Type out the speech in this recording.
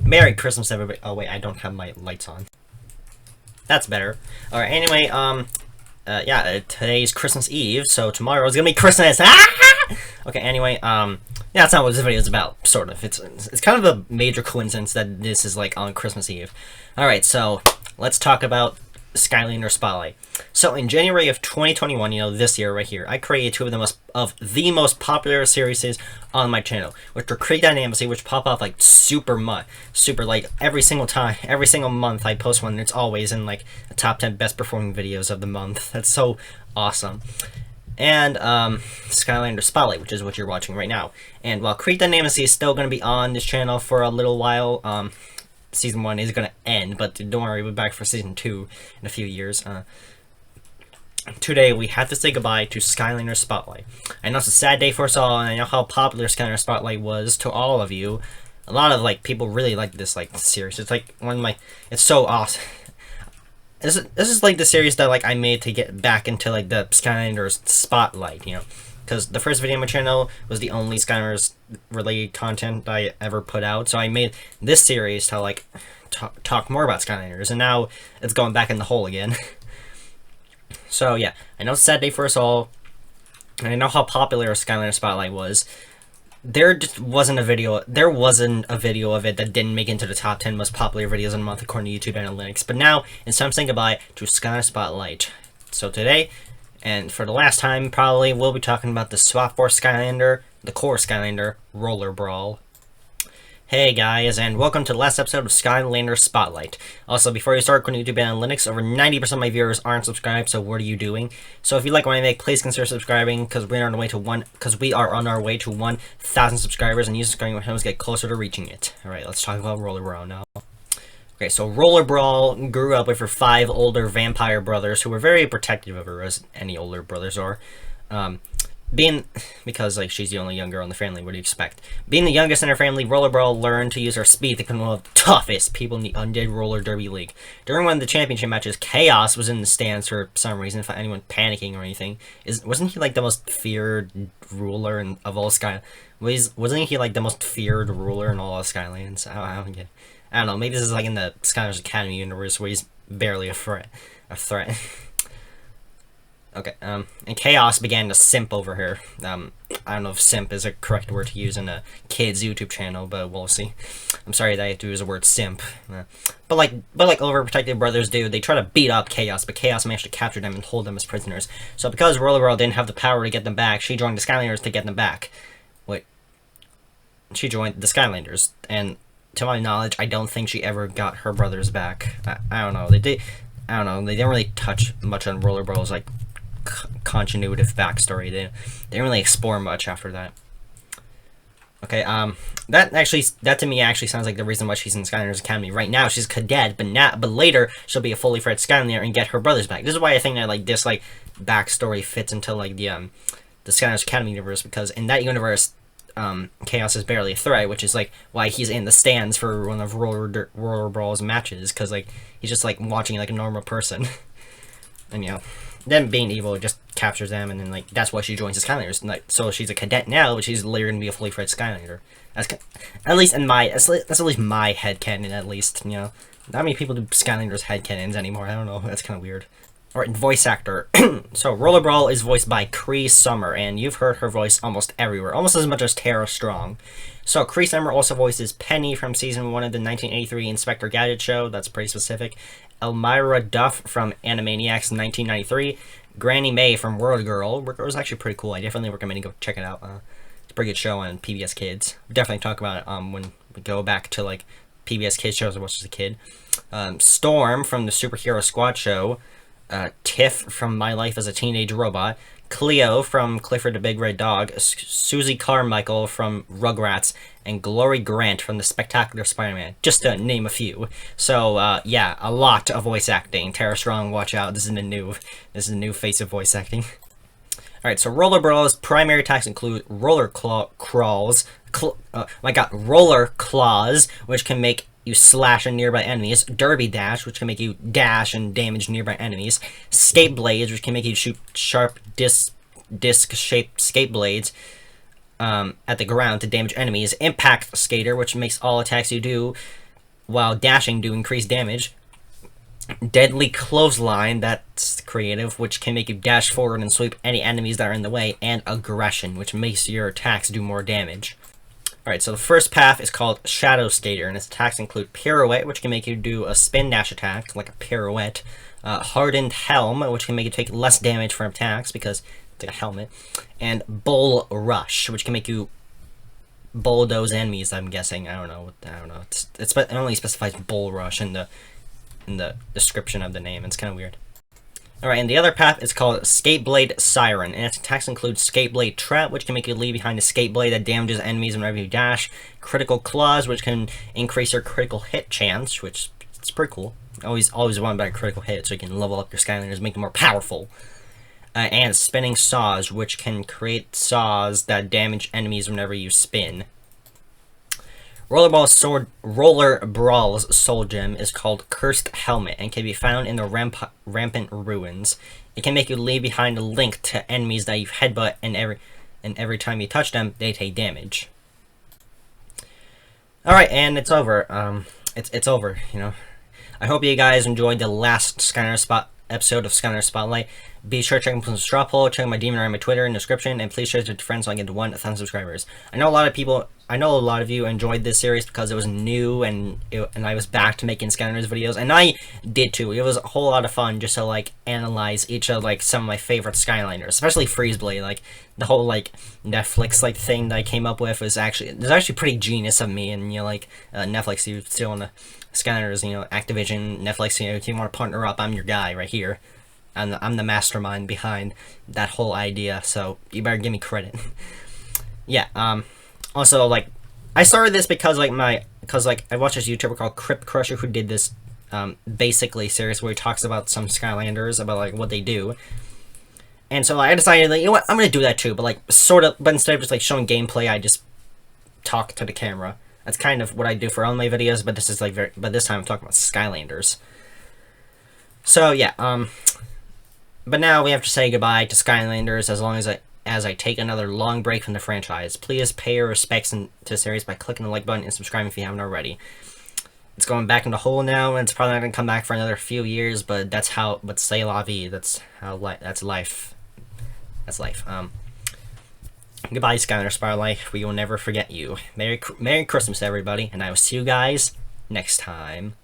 Merry Christmas, everybody. Oh, wait, I don't have my lights on. That's better. Alright, anyway, yeah, today's Christmas Eve, so tomorrow is gonna be Christmas. Okay, anyway, yeah, that's not what this video is about, sort of. It's kind of a major coincidence that this is, like, on Christmas Eve. Alright, so, let's talk about Skylanders Spotlight. So in January of 2021, you know, this year right here, I created two of the most popular series on my channel, which were Create Dynamically, which pop up like super like every single month I post one, and it's always in like the top 10 best performing videos of the month. That's so awesome. And Skylanders Spotlight, which is what you're watching right now. And while Create Dynamically is still going to be on this channel for a little while, Season 1 is going to end, but don't worry, we'll be back for Season 2 in a few years. Today, we have to say goodbye to Skylanders Spotlight. I know it's a sad day for us all, and I know how popular Skylanders Spotlight was to all of you. A lot of, like, people really like this, like, series. It's, like, one of my... It's so awesome. This is, like, the series that, like, I made to get back into, like, the Skylanders Spotlight, you know? Because the first video on my channel was the only Skylanders-related content I ever put out, so I made this series to, like, talk more about Skylanders, and now it's going back in the hole again. So, yeah, I know it's a sad day for us all, and I know how popular Skylanders Spotlight was. There wasn't a video of it that didn't make it into the top 10 most popular videos in a month according to YouTube analytics, but now it's time to say goodbye to Skylanders Spotlight. So today, and for the last time, probably, we'll be talking about the Swap Force Skylander, the core Skylander, Roller Brawl. Hey guys, and welcome to the last episode of Skylanders Spotlight. Also, before you start going to YouTube Analytics, over 90% of my viewers aren't subscribed, so what are you doing? So if you like what I make, please consider subscribing, because we are on our way to 1,000 subscribers, and you subscribing will help us get closer to reaching it. Alright, let's talk about Roller Brawl now. Okay, so Roller Brawl grew up with her 5 older vampire brothers who were very protective of her, as any older brothers are. Because, like, she's the only young girl in the family, what do you expect? Being the youngest in her family, Roller Brawl learned to use her speed to become one of the toughest people in the Undead Roller Derby League. During one of the championship matches, Chaos was in the stands for some reason, if anyone panicking or anything. Wasn't he, like, the most feared ruler of all wasn't he, like, the most feared ruler in all of Skylands? I don't get it. I don't know, maybe this is, like, in the Skylanders Academy universe where he's barely a threat. Okay, and Chaos began to simp over her. I don't know if simp is a correct word to use in a kid's YouTube channel, but we'll see. I'm sorry that I have to use the word simp. But like overprotective brothers do, they try to beat up Chaos, but Chaos managed to capture them and hold them as prisoners. So because Roller Brawl didn't have the power to get them back, she joined the Skylanders to get them back. She joined the Skylanders, and to my knowledge, I don't think she ever got her brothers back. I don't know. They didn't really touch much on Roller Brawl's, like, continuative backstory. They didn't really explore much after that. Okay, that to me actually sounds like the reason why she's in Skylanders Academy. Right now she's a cadet, but later she'll be a fully fledged Skylander and get her brothers back. This is why I think that, like, this, like, backstory fits into, like, the Skylanders Academy universe, because in that universe Chaos is barely a threat, which is, like, why he's in the stands for one of Roller Brawl's matches, because, like, he's just, like, watching like a normal person. And, you know, them being evil just captures them, and then, like, that's why she joins the Skylanders. And, like, so she's a cadet now, but she's later gonna be a fully fledged Skylander. That's at least that's at least my headcanon, at least, you know. Not many people do Skylanders headcanons anymore. I don't know. That's kind of weird. Alright, voice actor. So, Roller Brawl is voiced by Cree Summer, and you've heard her voice almost everywhere, almost as much as Tara Strong. So, Cree Summer also voices Penny from Season 1 of the 1983 Inspector Gadget show, that's pretty specific, Elmira Duff from Animaniacs 1993, Granny May from World Girl. World Girl is actually pretty cool. I definitely recommend you go check it out. It's a pretty good show on PBS Kids. We'll definitely talk about it when we go back to, like, PBS Kids shows I watched as a kid. Storm from the Superhero Squad show, Tiff from My Life as a Teenage Robot, Cleo from Clifford the Big Red Dog, Susie Carmichael from Rugrats, and Glory Grant from The Spectacular Spider-Man, just to name a few. So, yeah, a lot of voice acting. Tara Strong, watch out, this is the new face of voice acting. Alright, so Roller Brawl's primary attacks include Roller Claws, which can make you slash at nearby enemies, Derby Dash, which can make you dash and damage nearby enemies, Skate Blades, which can make you shoot sharp disc-shaped skate blades at the ground to damage enemies, Impact Skater, which makes all attacks you do while dashing to increase damage. Deadly Clothesline, that's creative, which can make you dash forward and sweep any enemies that are in the way. And Aggression, which makes your attacks do more damage. Alright, so the first path is called Shadow Skater, and its attacks include Pirouette, which can make you do a spin dash attack, like a pirouette. Hardened Helm, which can make you take less damage from attacks, because it's like a helmet. And Bull Rush, which can make you bulldoze enemies, I'm guessing. I don't know. It only specifies Bull Rush in the description of the name. It's kind of weird. Alright, and the other path is called Skateblade Siren, and its attacks include Skateblade Trap, which can make you leave behind a skate blade that damages enemies whenever you dash. Critical Claws, which can increase your critical hit chance, which is pretty cool. Always want about a critical hit, so you can level up your Skylanders, make them more powerful. And Spinning Saws, which can create saws that damage enemies whenever you spin. Roller Brawl's Soul Gem is called Cursed Helmet and can be found in the Rampant Ruins. It can make you leave behind a link to enemies that you headbutt, and every time you touch them, they take damage. Alright, and it's over. It's over, you know. I hope you guys enjoyed the last episode of Skylanders Spotlight. Be sure to check out my straw poll, check out my demon on my Twitter in the description, and please share it with your friends so I get to 1,000 subscribers. I know a lot of you enjoyed this series because it was new and I was back to making Skylanders videos, and I did too. It was a whole lot of fun just to like analyze each of like some of my favorite Skylanders, especially Freezeblade. Like the whole like Netflix like thing that I came up with was actually pretty genius of me, and you know, like Netflix, you still on the Skylanders, you know, Activision, Netflix, you know, if you want to partner up, I'm your guy right here. I'm the mastermind behind that whole idea, so you better give me credit. Yeah, also, like, I started this because I watched this YouTuber called Crypt Crusher who did this, basically series where he talks about some Skylanders, about, like, what they do. And so I decided, like, you know what, I'm gonna do that too, but, like, but instead of just, like, showing gameplay, I just talk to the camera. That's kind of what I do for all my videos, but this is, like, but this time I'm talking about Skylanders. So, yeah, but now we have to say goodbye to Skylanders as I take another long break from the franchise. Please pay your respects to the series by clicking the like button and subscribing if you haven't already. It's going back in the hole now, and it's probably not going to come back for another few years, but but c'est la vie. That's life. That's life. Goodbye, Skylanders Spotlight. We will never forget you. Merry Christmas, everybody, and I will see you guys next time.